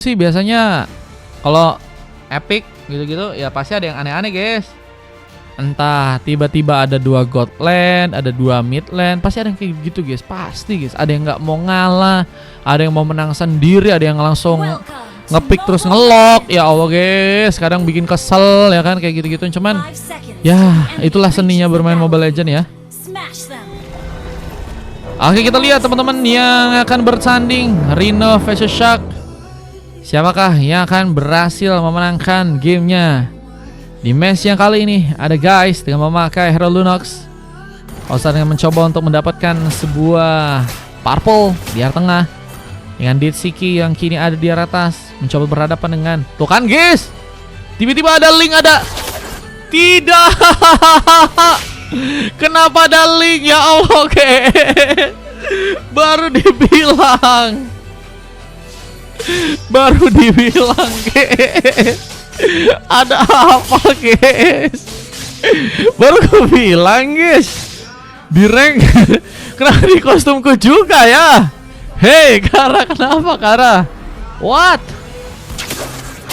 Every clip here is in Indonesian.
Sih biasanya kalau epic gitu-gitu ya pasti ada yang aneh-aneh guys. Entah tiba-tiba ada 2 god lane, ada 2 mid lane, pasti ada yang kayak gitu guys, pasti guys. Ada yang nggak mau ngalah, ada yang mau menang sendiri, ada yang langsung ngepick terus ngelok. Ya Allah guys, kadang bikin kesel ya kan kayak gitu-gitu. Cuman ya itulah seninya bermain Mobile Legends ya. Oke, kita lihat teman-teman yang akan bertanding Rhino vs Shark. Siapakah yang akan berhasil memenangkan gamenya? Di match yang kali ini ada guys dengan memakai hero Lunox. Osa dengan mencoba untuk mendapatkan sebuah purple di area tengah dengan Ditsiki yang kini ada di area atas, mencoba berhadapan dengan tuh kan guys. Tiba-tiba ada link, ada tidak. Kenapa ada link ya Allah? Oke. Baru dibilang guys. Ada apa guys? Baru gue bilang guys, di rank. Kenapa di kostumku juga ya? Hei Kara, kenapa Kara? What?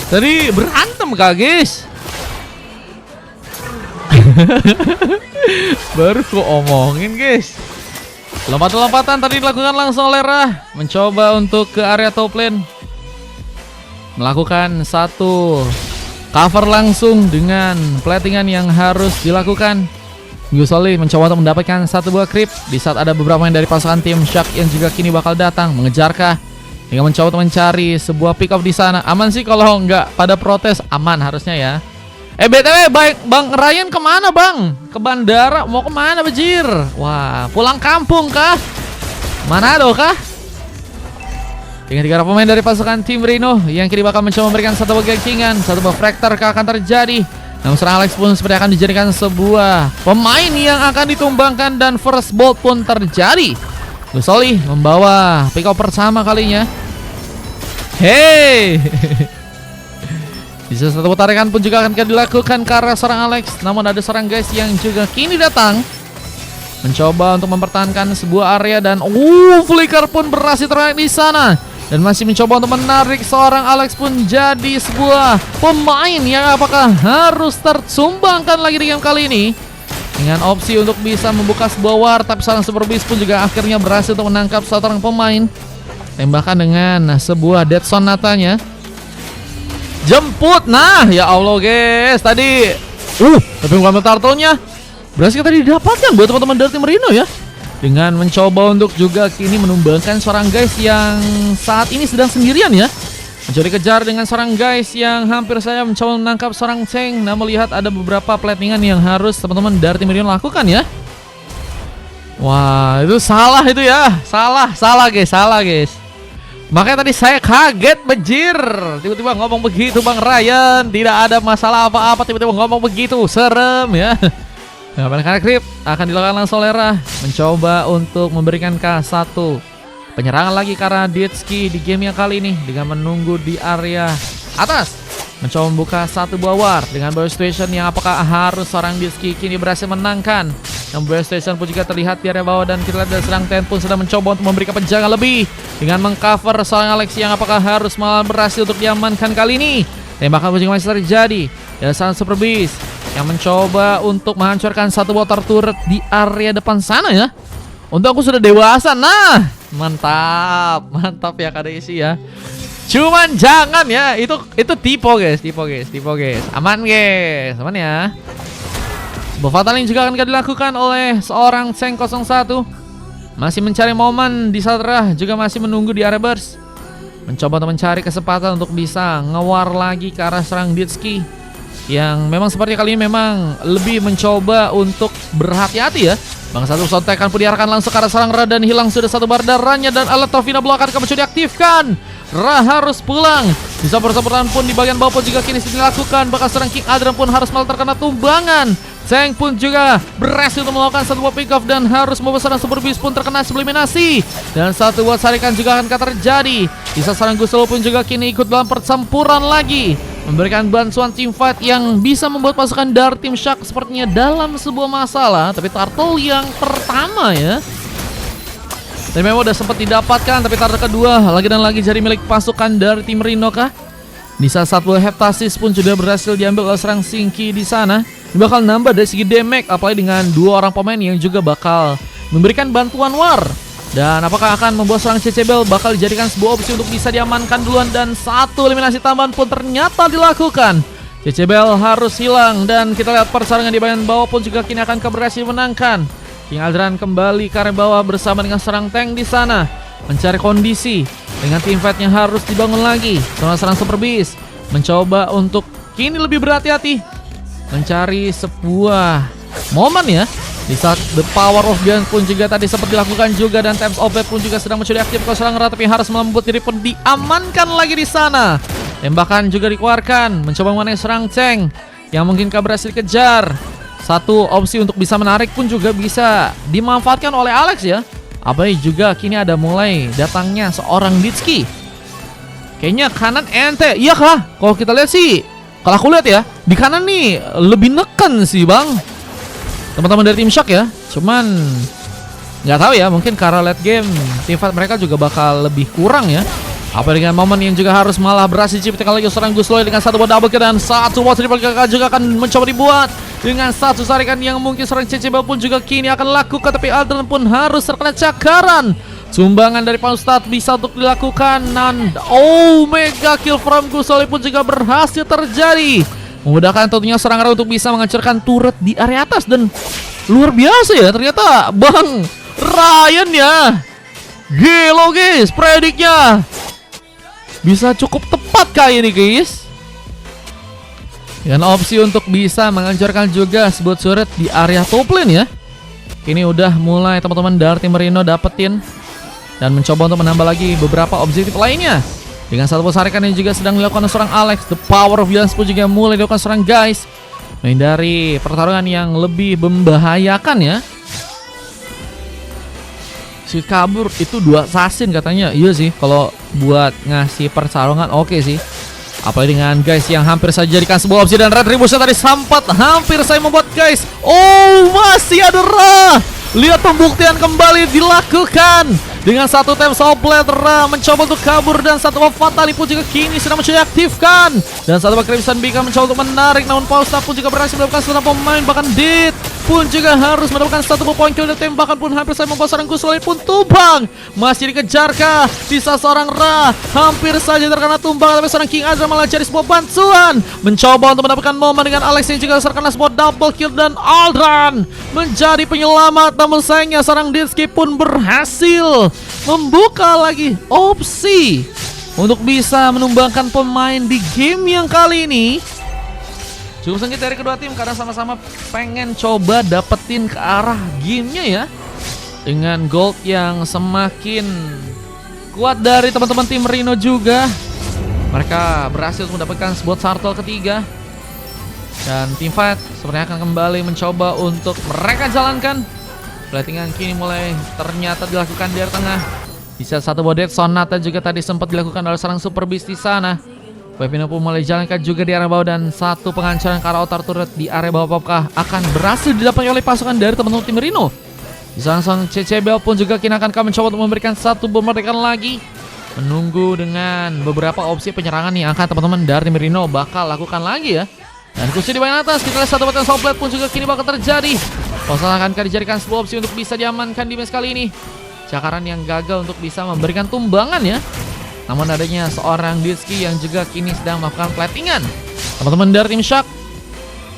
Tadi berantem kah guys? Baru gue omongin guys. Lompat-lompatan tadi dilakukan langsung oleh Rah, mencoba untuk ke area top lane, melakukan satu cover langsung dengan platingan yang harus dilakukan. Gusoli mencoba untuk mendapatkan satu buah creep di saat ada beberapa yang dari pasukan tim Shark yang juga kini bakal datang mengejarkah dengan mencoba untuk mencari sebuah pick off di sana. Aman sih kalau nggak pada protes, aman harusnya ya. BTW Bang Ryan kemana bang? Ke bandara, mau kemana bajir? Wah, pulang kampung kah? Manado kah? Dengan 3 pemain dari pasukan tim Rhino yang kini bakal mencoba memberikan satu buah gankingan, satu buah fractor akan terjadi. Namun serang Alex pun seperti akan dijadikan sebuah pemain yang akan ditumbangkan dan first bolt pun terjadi. Gusoli membawa pick up pertama kalinya. Hey. Bisa satu tarikan pun juga akan dilakukan ke arah seorang Alex. Namun ada seorang guys yang juga kini datang mencoba untuk mempertahankan sebuah area dan flicker pun berhasil terlihat di sana dan masih mencoba untuk menarik seorang Alex pun jadi sebuah pemain yang apakah harus tersumbangkan lagi di game kali ini dengan opsi untuk bisa membuka sebuah war. Tapi seorang Super Beast pun juga akhirnya berhasil untuk menangkap seorang pemain, tembakan dengan sebuah dead sonatanya. Jemput, nah ya Allah guys, tadi tapi bukan turtle-nya berhasil tadi didapatkan buat teman-teman dari tim Rhino ya, dengan mencoba untuk juga kini menumbangkan seorang guys yang saat ini sedang sendirian ya, mencuri kejar dengan seorang guys yang hampir saja mencoba menangkap seorang tank. Nah, melihat ada beberapa platingan yang harus teman-teman dari tim Rhino lakukan ya. Wah, itu salah itu ya, salah guys. Makanya tadi saya kaget bejir, tiba-tiba ngomong begitu Bang Ryan. Tidak ada masalah apa-apa, tiba-tiba ngomong begitu, serem ya. Karena creep akan dilakukan langsung oleh Rah, mencoba untuk memberikan K1 penyerangan lagi karena Ditsky di game yang kali ini dengan menunggu di area atas, mencoba membuka satu buah war dengan Boy Station yang apakah harus seorang Ditsky kini berhasil menangkan. Yang Boy Station pun juga terlihat di area bawah dan kita lihat dari serang Ten pun sedang mencoba untuk memberikan penjaga lebih dengan mengcover seorang Alex yang apakah harus malah berhasil untuk diamankan kali ini. Tembakan pun juga masih terjadi dari seorang Super Beast yang mencoba untuk menghancurkan satu water turret di area depan sana ya. Untuk aku sudah dewasa, nah mantap ya KDC ya. Cuman jangan ya, itu tipe guys. Aman guys, aman ya. Sebuah fataling juga akan dilakukan oleh seorang Seng 01. Masih mencari momen di saat Rah juga masih menunggu di area burst, mencoba untuk mencari kesempatan untuk bisa ngewar lagi ke arah serang Ditsky yang memang seperti kali ini memang lebih mencoba untuk berhati-hati ya. Bang satu sontekan pun diarahkan langsung ke arah serang Rah dan hilang sudah satu bar darahnya dan alat Tovina Blow akan mencoba diaktifkan. Rah harus pulang. Bisa pertempuran pun di bagian bawah pun juga kini dilakukan. Bakal serang King Adrian pun harus malah terkena tumbangan. Zeng pun juga berhasil untuk melakukan satu buah pick off dan harus membuat serang Super Beast pun terkena subliminasi. Dan satu buah sarikan juga akan terjadi. Bisa serang Guselo pun juga kini ikut dalam pertempuran lagi, memberikan bantuan team fight yang bisa membuat pasukan dari tim Shark sepertinya dalam sebuah masalah. Tapi Turtle yang pertama ya, Dan memang udah sempat didapatkan, tapi target kedua lagi dan lagi jadi milik pasukan dari tim Rino kah? Di saat satu heptasis pun sudah berhasil diambil oleh serang Singki di sana. Ini bakal nambah dari segi damage, apalagi dengan dua orang pemain yang juga bakal memberikan bantuan war. Dan apakah akan membuat serang Cecebel bakal dijadikan sebuah opsi untuk bisa diamankan duluan, dan satu eliminasi tambahan pun ternyata dilakukan. Cecebel harus hilang, dan kita lihat persaingan di bagian bawah pun juga kini akan berhasil menangkan. King Aldran kembali ke area bawah bersama dengan serang tank di sana, mencari kondisi dengan tim fight-nya harus dibangun lagi. Serang Super Beast mencoba untuk kini lebih berhati-hati, mencari sebuah momen ya. Di saat the power of Beyond pun juga tadi sempat dilakukan juga, dan Times of Blade pun juga sedang mencoba diaktifkan serang Ra, tapi harus melembut diri pun diamankan lagi di sana. Tembakan juga dikeluarkan, mencoba mengenai serang Cheng yang mungkin berhasil kejar. Satu opsi untuk bisa menarik pun juga bisa dimanfaatkan oleh Alex ya. Apalagi juga kini ada mulai datangnya seorang Ditski. Kayaknya kanan ente, iya kah? Kalau kita lihat sih, kalau aku lihat ya, di kanan nih lebih neken sih bang, teman-teman dari tim Shock ya. Cuman nggak tahu ya, mungkin karena late game tim fight mereka juga bakal lebih kurang ya. Apa dengan momen yang juga harus malah berhasil diciptakan lagi seorang Gusloy dengan satu buat double kill, dan satu buat triple kill juga akan mencoba dibuat dengan satu sarikan yang mungkin seorang Cecebel pun juga kini akan lakukan, tapi Aldran pun harus terkena cakaran. Sumbangan dari Paustat bisa untuk dilakukan, dan mega kill from Gusloy pun juga berhasil terjadi, memudahkan tentunya serang Ra untuk bisa menghancurkan turret di area atas. Dan luar biasa ya ternyata Bang Ryan ya. Gila guys, prediknya bisa cukup tepat kali ini guys, dengan opsi untuk bisa menghancurkan juga sebuah turret di area top lane ya. Ini udah mulai teman-teman dari tim Rino dapetin dan mencoba untuk menambah lagi beberapa objektif lainnya. Dengan satu pesarikan yang juga sedang dilakukan seorang Alex, the power of balance pun juga mulai dilakukan seorang guys, menghindari pertarungan yang lebih membahayakan ya. Si kabur itu 2 assassin katanya. Iya sih, kalau buat ngasih pertarungan oke sih. Apalagi dengan guys yang hampir saja jadikan sebuah opsi, dan Retribution tadi sempat hampir saya membuat guys. Masih ada Ra. Lihat pembuktian kembali dilakukan dengan satu Times of Blade. Ra mencoba untuk kabur, dan satu Fatali pun juga kini sedang mencoba diaktifkan, dan satu Crimson Beacon mencoba untuk menarik, namun Paustat pun juga berhasil melakukan seorang pemain, bahkan Dit pun juga harus mendapatkan satu poin kill, dan tembakan pun hampir saya membuat seorang Gusloy pun tumbang. Masih dikejarkah? Bisa seorang Ra hampir saja terkena tumbang, tapi seorang King Aldran malah cari sebuah bantuan, mencoba untuk mendapatkan momen dengan Alex yang juga terkena sebuah double kill, dan Aldran menjadi penyelamat. Namun sayangnya seorang Ditski pun berhasil membuka lagi opsi untuk bisa menumbangkan pemain di game yang kali ini. Cukup sengit dari kedua tim karena sama-sama pengen coba dapetin ke arah gamenya ya. Dengan gold yang semakin kuat dari teman-teman tim Rino juga, mereka berhasil mendapatkan sebuah turtle ketiga. Dan tim fight sepertinya akan kembali mencoba untuk mereka jalankan. Platingan kini mulai ternyata dilakukan di area tengah. Bisa satu bodet Sonata juga tadi sempat dilakukan oleh seorang Super Beast di sana. Pepino pun mulai jalankan juga di area bawah, dan satu penghancuran ke arah outer turret di area bawah apakah akan berhasil didapatkan oleh pasukan dari teman-teman tim Rino. Di sana Cecebel pun juga kini akan mencoba untuk memberikan satu bombardikan lagi, menunggu dengan beberapa opsi penyerangan yang akan teman-teman dari tim Rino bakal lakukan lagi ya. Dan kursi di bagian atas kita lihat satu batan Soul Blade pun juga kini bakal terjadi. Paustat akan dijadikan sebuah opsi untuk bisa diamankan di match kali ini. Cakaran yang gagal untuk bisa memberikan tumbangan ya. Namun adanya seorang Ditski yang juga kini sedang melakukan platingan. Teman-teman dari tim Shock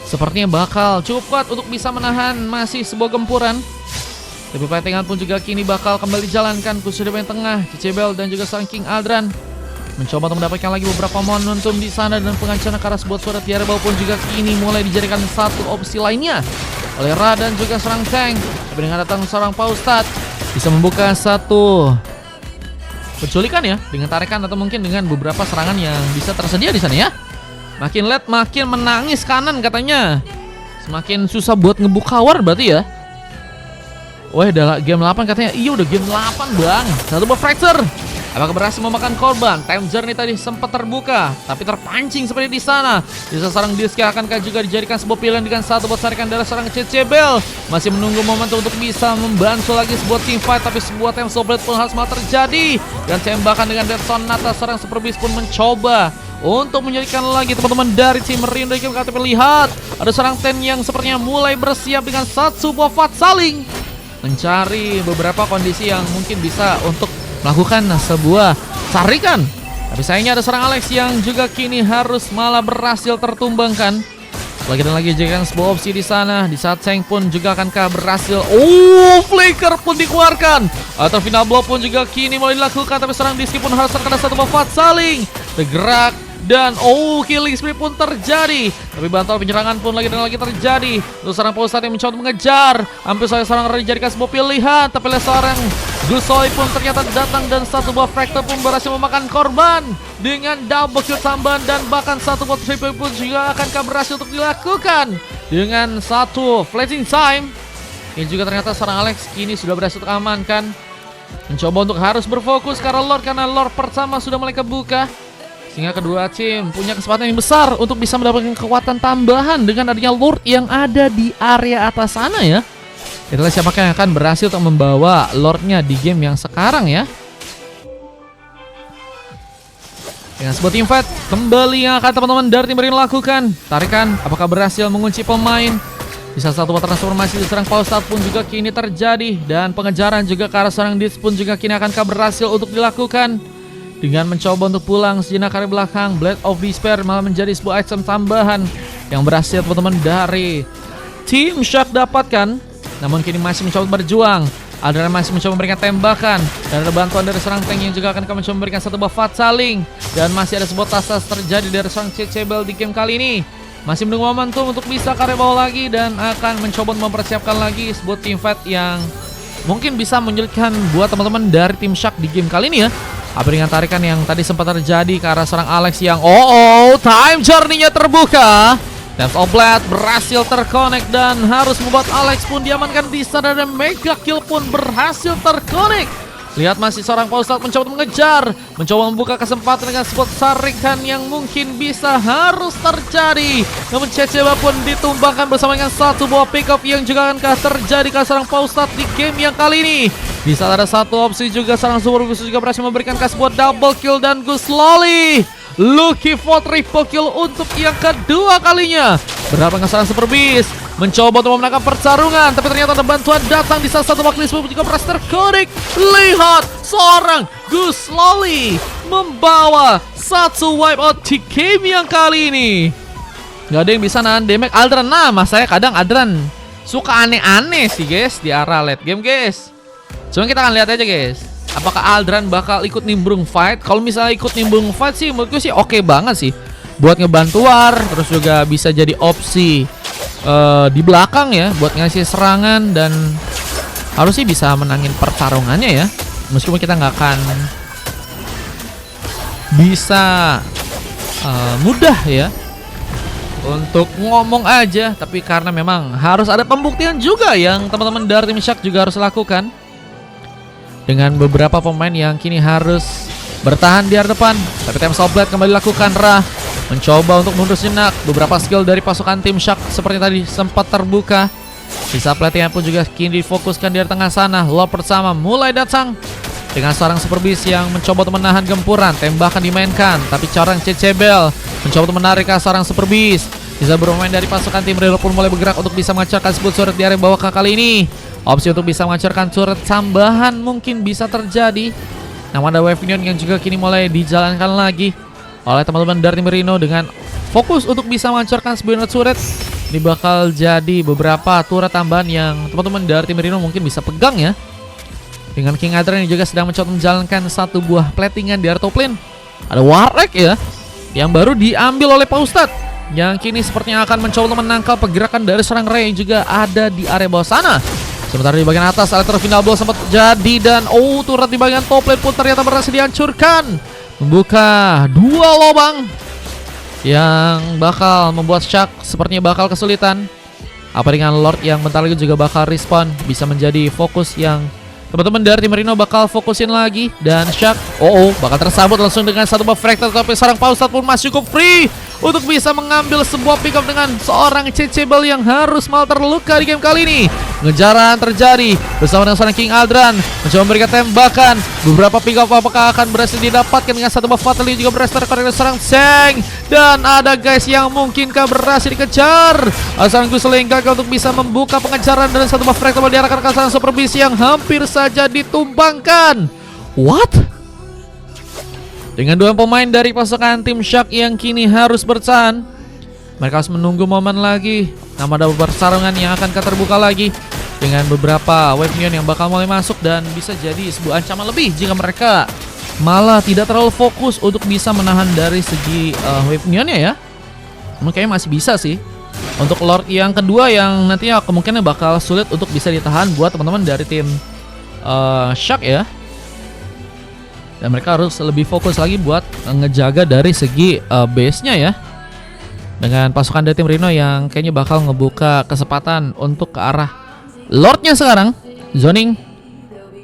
sepertinya bakal cukup kuat untuk bisa menahan masih sebuah gempuran. Tapi platingan pun juga kini bakal kembali dijalankan. Kursi di bagian tengah Cecebel dan juga seorang King Aldran mencoba untuk mendapatkan lagi beberapa momentum di sana, dan pengancaran ke arah sebuah surat di area bawah pun juga kini mulai dijadikan satu opsi lainnya oleh Ra dan juga serang tank. Tapi dengan datang seorang Paustat bisa membuka satu penculikan ya, dengan tarikan atau mungkin dengan beberapa serangan yang bisa tersedia di sana ya. Makin late makin menangis kanan katanya. Semakin susah buat ngebuka war berarti ya. Wah, udah game 8 katanya. Iya udah game 8 bang. Satu buat fracture. Apakah berhasil memakan korban? Time Journey tadi sempat terbuka, tapi terpancing seperti di sana. Bisa sarang Diski akankah juga dijadikan sebuah pilihan dengan satu buat sarikan darah seorang Cecebel. Masih menunggu momentum untuk bisa membantu lagi sebuah team fight, tapi sebuah time sobret pun harus malah terjadi. Dan tembakan dengan Dead Sonata seorang Super Beast pun mencoba untuk menjadikan lagi teman-teman dari tim Rindu. Kita lihat ada seorang Ten yang sepertinya mulai bersiap dengan satu buah fight saling mencari beberapa kondisi yang mungkin bisa untuk melakukan sebuah tarikan. Tapi sayangnya ada seorang Alex yang juga kini harus malah berhasil tertumbangkan. Lagi dan lagi jadikan sebuah opsi di sana. Di saat Seng pun juga akankah berhasil. Flicker pun dikeluarkan. Atau final blow pun juga kini mulai dilakukan. Tapi seorang Diski pun harus terkena satu buah saling tergerak. Dan killing spree pun terjadi. Tapi bantal penyerangan pun lagi dan lagi terjadi. Untuk seorang Pausat yang mencoba mengejar. Hampir saja seorang dijadikan sebuah pilihan. Tapi oleh seorang Gusoi pun ternyata datang. Dan satu buah Fractal pun berhasil memakan korban. Dengan double kill tambahan. Dan bahkan satu buah triple pun juga akankah berhasil untuk dilakukan. Dengan satu flashing time. Ini juga ternyata seorang Alex kini sudah berhasil teramankan. Mencoba untuk harus berfokus karena Lord pertama sudah mulai kebuka. Sehingga kedua tim punya kesempatan yang besar untuk bisa mendapatkan kekuatan tambahan dengan adanya Lord yang ada di area atas sana ya. Kita lihat siapakah yang akan berhasil untuk membawa Lordnya di game yang sekarang ya. Dengan sebuah team fight kembali yang akan teman-teman dari tim Rindu lakukan. Tarikan apakah berhasil mengunci pemain. Bisa satu transformasi diserang Pausat pun juga kini terjadi. Dan pengejaran juga ke arah seorang Dis pun juga kini akankah berhasil untuk dilakukan. Dengan mencoba untuk pulang sejenak ke belakang, Blade of Despair malah menjadi sebuah item tambahan yang berhasil teman-teman dari Team Shark dapatkan. Namun kini masih mencoba berjuang. Adrian masih mencoba memberikan tembakan. Dan ada bantuan dari seorang tank yang juga akan mencoba memberikan satu buah saling. Dan masih ada sebuah tas terjadi dari seorang Cecebel di game kali ini. Masih menunggu momentum untuk bisa karya bawah lagi. Dan akan mencoba mempersiapkan lagi sebuah team fight yang mungkin bisa menyulitkan buat teman-teman dari Team Shark di game kali ini ya. Apa dengan tarikan yang tadi sempat terjadi ke arah seorang Alex yang time journey-nya terbuka. Dance of Blood berhasil terkonek dan harus membuat Alex pun diamankan di sana dan mega kill pun berhasil terkonek. Lihat masih seorang Pausat mencoba mengejar, mencoba membuka kesempatan dengan sebuah tarikan yang mungkin bisa harus terjadi. Namun Ceceba pun ditumbangkan bersama dengan satu buah pick up yang juga akankah terjadi ke seorang Pausat di game yang kali ini. Di saat ada satu opsi juga seorang Super Gus juga berhasil memberikan sebuah double kill dan Gus Loli looking for triple kill untuk yang kedua kalinya. Berapa dengan seorang Super Beast mencoba untuk memenangkan pertarungan, tapi ternyata ada bantuan datang di salah satu waktu juga berhasil terkonek. Lihat seorang Gus Loli membawa satu wipe out di game yang kali ini. Gak ada yang bisa nahan damage Aldran. Nah, mas saya kadang Aldran suka aneh-aneh sih guys di arah late game guys. Cuma kita akan lihat aja guys, apakah Aldran bakal ikut nimbrung fight. Kalau misalnya ikut nimbrung fight sih menurutku sih oke banget sih buat ngebantu war. Terus juga bisa jadi opsi di belakang ya buat ngasih serangan. Dan harus sih bisa menangin pertarungannya ya. Meskipun kita nggak akan bisa mudah ya untuk ngomong aja. Tapi karena memang harus ada pembuktian juga yang teman-teman dari Tim Shark juga harus lakukan. Dengan beberapa pemain yang kini harus bertahan di area depan. Tapi Time Soblet kembali lakukan Ra mencoba untuk mundur sejenak. Beberapa skill dari pasukan Tim Shark seperti tadi sempat terbuka. Sisa pelatihan pun juga kini difokuskan di area tengah sana. Lord pertama mulai datang dengan seorang Super Beast yang mencoba untuk menahan gempuran. Tembakan dimainkan, tapi seorang Cecebel mencoba untuk menarik ke seorang Super Beast. Bisa bermain dari pasukan tim Rindu pun mulai bergerak untuk bisa mengacarkan sebuah turret di area bawah kali ini. Opsi untuk bisa mengacarkan turret tambahan mungkin bisa terjadi. Namun ada wave union yang juga kini mulai dijalankan lagi oleh teman-teman dari tim Rindu dengan fokus untuk bisa mengacarkan sebuah turret. Ini bakal jadi beberapa turret tambahan yang teman-teman dari tim Rindu mungkin bisa pegang ya. Dengan King Adrian yang juga sedang mencoba menjalankan satu buah platingan di area top lane. Ada Warlock ya yang baru diambil oleh Pak Ustadz, yang kini sepertinya akan mencoba menangkal pergerakan dari seorang Ray yang juga ada di area bawah sana. Sementara di bagian atas Electro Final Blow sempat terjadi dan turret di bagian top lane pun ternyata berhasil dihancurkan, membuka dua lubang yang bakal membuat Shark sepertinya bakal kesulitan. Apa dengan Lord yang bentar lagi juga bakal respawn, bisa menjadi fokus yang Teman-teman dari tim Rino bakal fokusin lagi. Dan Shark bakal tersambut langsung dengan satu buff fractal. Tapi seorang Pausat pun masih cukup free untuk bisa mengambil sebuah pick up dengan seorang Cecebel yang harus malah terluka di game kali ini. Pengejaran terjadi bersama dengan seorang King Aldran mencoba memberikan tembakan. Beberapa pick up apakah akan berhasil didapatkan dengan satu buff fatal yang juga berhasil terkena dengan seorang Seng. Dan ada guys yang mungkinkah berhasil dikejar. Seorang Gusling gagal untuk bisa membuka pengejaran dan satu buff fractal diarahkan ke seorang Super Beast yang hampir saja ditumbangkan. What? Dengan dua pemain dari pasukan tim Shark yang kini harus bertahan, mereka harus menunggu momen lagi. Nama ada pertarungan yang akan terbuka lagi dengan beberapa wave minion yang bakal mulai masuk dan bisa jadi sebuah ancaman lebih jika mereka malah tidak terlalu fokus untuk bisa menahan dari segi wave minionnya ya. Kayaknya masih bisa sih. Untuk Lord yang kedua yang nantinya kemungkinan bakal sulit untuk bisa ditahan buat teman-teman dari tim Shark ya. Dan mereka harus lebih fokus lagi buat ngejaga dari segi base-nya ya. Dengan pasukan dari tim Rino yang kayaknya bakal ngebuka kesempatan untuk ke arah Lordnya sekarang. Zoning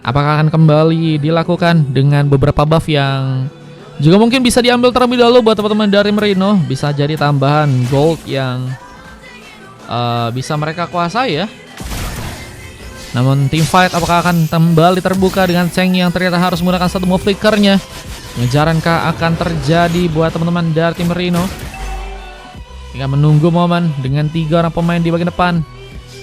apakah akan kembali dilakukan dengan beberapa buff yang juga mungkin bisa diambil terlebih dahulu buat teman-teman dari Rino. Bisa jadi tambahan gold yang bisa mereka kuasai ya. Namun tim fight apakah akan kembali terbuka dengan Seng yang ternyata harus menggunakan satu move flickernya. Pengejaran akan terjadi buat teman-teman dari tim Rino. Tinggal menunggu momen dengan 3 orang pemain di bagian depan.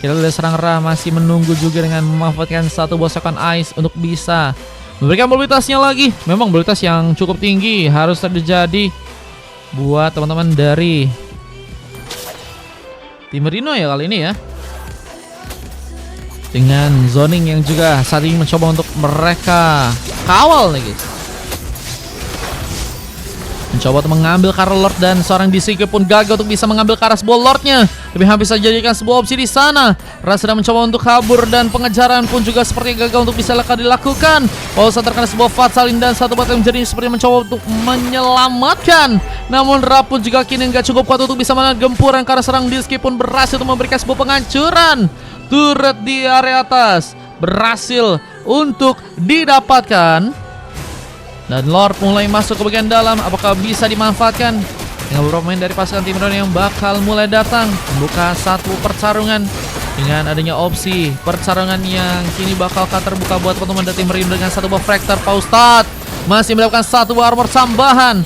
Kita lihat serang Ra masih menunggu juga dengan memanfaatkan satu bosakan ice untuk bisa memberikan mobilitasnya lagi. Memang mobilitas yang cukup tinggi harus terjadi buat teman-teman dari tim Rino ya kali ini ya. Dengan zoning yang juga saat ini mencoba untuk mereka kawal nih guys. Mencoba untuk mengambil Karl Lord dan seorang DCQ pun gagal untuk bisa mengambil ke arah sebuah Lordnya. Tapi hampir saja jadikan sebuah opsi di sana. Ra sedang mencoba untuk kabur dan pengejaran pun juga seperti gagal untuk bisa dilakukan. Pausa terkena sebuah Fatsalin dan satu batu menjadi seperti mencoba untuk menyelamatkan. Namun Ra pun juga kini nggak cukup kuat untuk bisa menahan gempuran karena serang DCQ pun berhasil untuk memberikan sebuah penghancuran. Turret di area atas berhasil untuk didapatkan. Dan Lord mulai masuk ke bagian dalam. Apakah bisa dimanfaatkan dengan beberapa pemain dari pasukan tim Rino yang bakal mulai datang membuka satu pertarungan dengan adanya opsi pertarungan yang kini bakal terbuka buat teman-teman dari tim Rino dengan satu buff fractal. Paustat masih melakukan satu buah armor tambahan.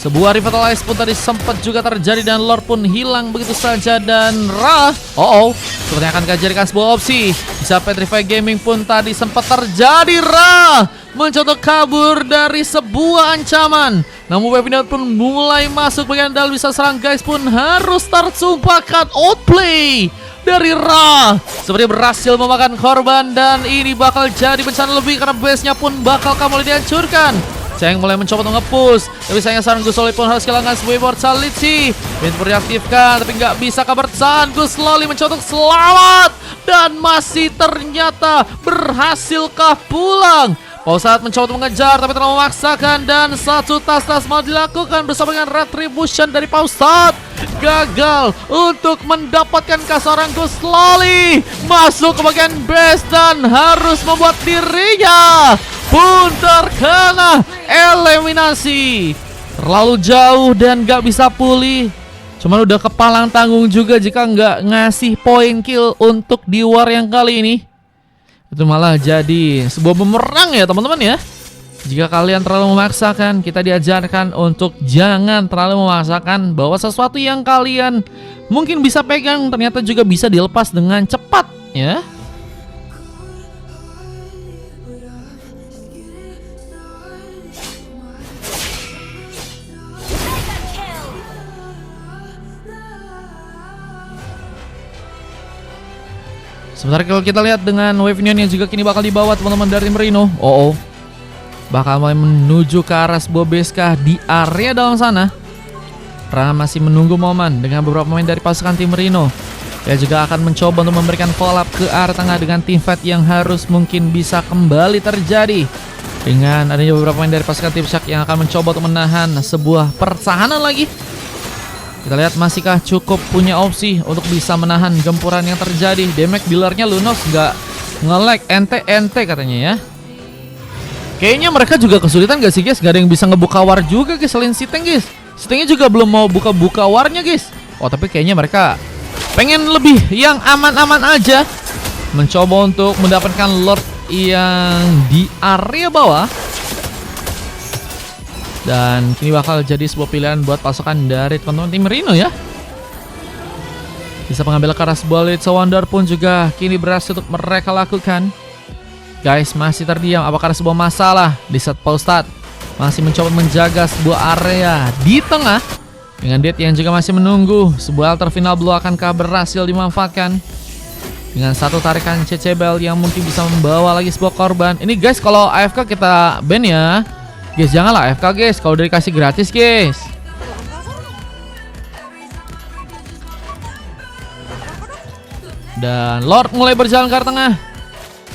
Sebuah revitalize pun tadi sempat juga terjadi dan Lord pun hilang begitu saja. Dan Ra sepertinya akan dijadikan sebuah opsi. Bisa Petrify Gaming pun tadi sempat terjadi. Ra mencoba kabur dari sebuah ancaman. Namun webinar pun mulai masuk bagian dalam. Bisa serang guys pun harus tersumpahkan outplay dari Ra. Seperti berhasil memakan korban dan ini bakal jadi bencana lebih karena base-nya pun bakal mulai dihancurkan. Seng mulai mencoba untuk nge-push, tapi sayangnya seorang Gus Loli pun harus kehilangan sebuah immortality. Pin diaktifkan tapi nggak bisa kebersamaan. Gus Loli mencoba untuk selamat dan masih ternyata berhasilkah pulang. Pausat mencoba untuk mengejar tapi terlalu memaksakan dan satu tas mau dilakukan bersama dengan retribution dari Pausat. Gagal untuk mendapatkan seorang Gus Loli masuk ke bagian base dan harus membuat dirinya pun terkena eliminasi. Terlalu jauh dan gak bisa pulih. Cuman udah kepalang tanggung juga jika nggak ngasih poin kill untuk di war yang kali ini. Itu malah jadi sebuah bumerang ya teman-teman ya. Jika kalian terlalu memaksakan, kita diajarkan untuk jangan terlalu memaksakan bahwa sesuatu yang kalian mungkin bisa pegang ternyata juga bisa dilepas dengan cepat ya. Sementara kalau kita lihat dengan wave minion yang juga kini bakal dibawa teman-teman dari Rino. Bakal mulai menuju ke arah sebuah base kah di area dalam sana. Ra masih menunggu momen dengan beberapa pemain dari pasukan tim Rino. Dia juga akan mencoba untuk memberikan follow up ke arah tengah dengan tim fight yang harus mungkin bisa kembali terjadi. Dengan adanya beberapa pemain dari pasukan tim Shark yang akan mencoba untuk menahan sebuah pertahanan lagi. Kita lihat masihkah cukup punya opsi untuk bisa menahan gempuran yang terjadi. Damage dealernya Lunox nggak Nge-lag ente katanya ya. Kayaknya mereka juga kesulitan gak sih guys? Gak ada yang bisa ngebuka war juga guys selain si tank guys. Si tanknya juga belum mau buka-buka warnya guys. Oh tapi kayaknya mereka pengen lebih yang aman-aman aja, mencoba untuk mendapatkan Lord yang di area bawah. Dan kini bakal jadi sebuah pilihan buat pasukan dari teman-teman tim Rino ya. Bisa mengambil ke arah sebuah lead Wonder pun juga kini berhasil untuk mereka lakukan. Guys masih terdiam, apakah ada sebuah masalah di set Paustat? Masih mencoba menjaga sebuah area di tengah. Dengan Dead yang juga masih menunggu sebuah altar final blow akankah berhasil dimanfaatkan. Dengan satu tarikan CC Bell yang mungkin bisa membawa lagi sebuah korban. Ini guys kalau AFK kita ban ya. Guys janganlah AFK guys kalau udah dikasih gratis guys. Dan Lord mulai berjalan ke arah tengah.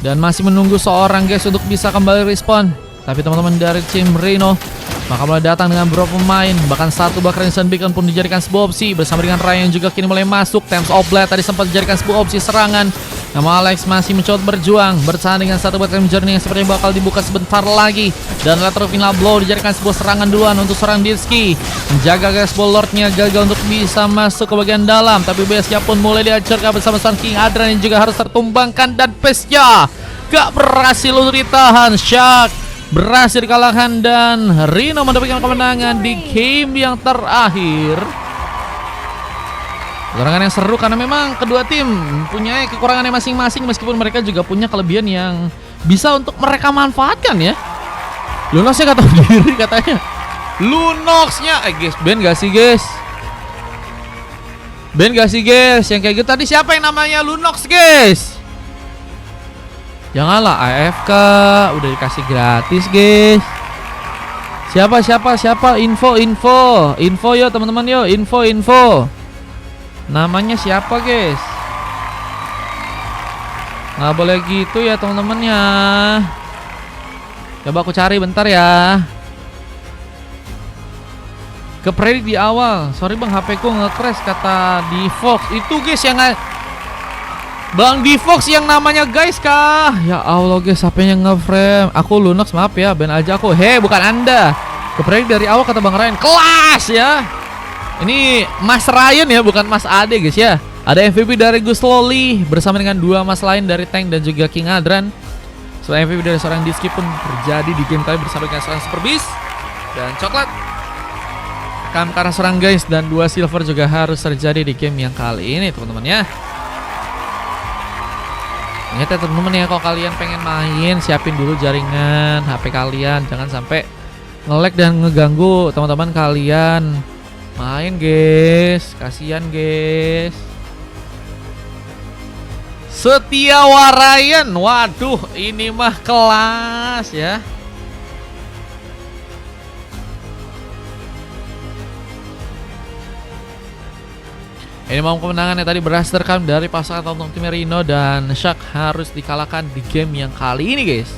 Dan masih menunggu seorang guys untuk bisa kembali respawn. Tapi teman-teman dari tim Rino maka mulai datang dengan beberapa pemain. Bahkan satu Crimson Beacon pun dijadikan sebuah opsi. Bersama dengan Ryan juga kini mulai masuk. Thames of Blade tadi sempat dijadikan sebuah opsi serangan. Nama Alex masih mencoba berjuang bertahan dengan satu Battle Journey yang sepertinya bakal dibuka sebentar lagi. Dan lateral final blow dijadikan sebuah serangan duluan untuk seorang Ditski. Menjaga guys Lordnya gagal untuk bisa masuk ke bagian dalam. Tapi base-nya pun mulai dihancurkan bersama seorang King Adran yang juga harus tertumbangkan. Dan base-nya gak berhasil untuk ditahan. Shark berhasil dikalahkan dan Rino mendapatkan kemenangan di game yang terakhir. Pertandingan yang seru karena memang kedua tim punya kekurangannya masing-masing meskipun mereka juga punya kelebihan yang bisa untuk mereka manfaatkan ya. Lunoxnya gak tahu diri katanya. Lunoxnya guys, Ben gak sih guys? Ben gak sih guys? Yang kayak gitu tadi siapa yang namanya Lunox guys? Janganlah AFK, udah dikasih gratis guys. Siapa info yo teman-teman yo, info. Namanya siapa guys? Nggak boleh gitu ya teman-teman ya. Coba aku cari bentar ya. Kepredik di awal. Sorry bang, HP ku nge-crash kata di Fox. Itu guys yang Bang di Fox yang namanya guys kah? Ya Allah guys, HP-nya nge-frame. Aku Lunox maaf ya, ban aja aku. Hei bukan anda. Kepredik dari awal kata Bang Ryan. Kelas ya. Ini Mas Ryan ya, bukan Mas Ade guys ya. Ada MVP dari Gus Loli bersama dengan dua Mas lain dari Tank dan juga King Adran. Selain MVP dari seorang Ditski pun terjadi di game kali bersama dengan seorang Super Beast dan Coklat. Kam karena seorang guys dan dua silver juga harus terjadi di game yang kali ini teman-teman ya. Ingat ya teman-teman ya, kalau kalian pengen main siapin dulu jaringan HP kalian, jangan sampai nge-lag dan ngeganggu teman-teman kalian main guys, kasihan guys. Setiawarayan, waduh ini mah kelas ya. Ini mau kemenangan yang tadi berhasil terekam dari pasangan tonton tim Rino dan Shark harus dikalahkan di game yang kali ini guys.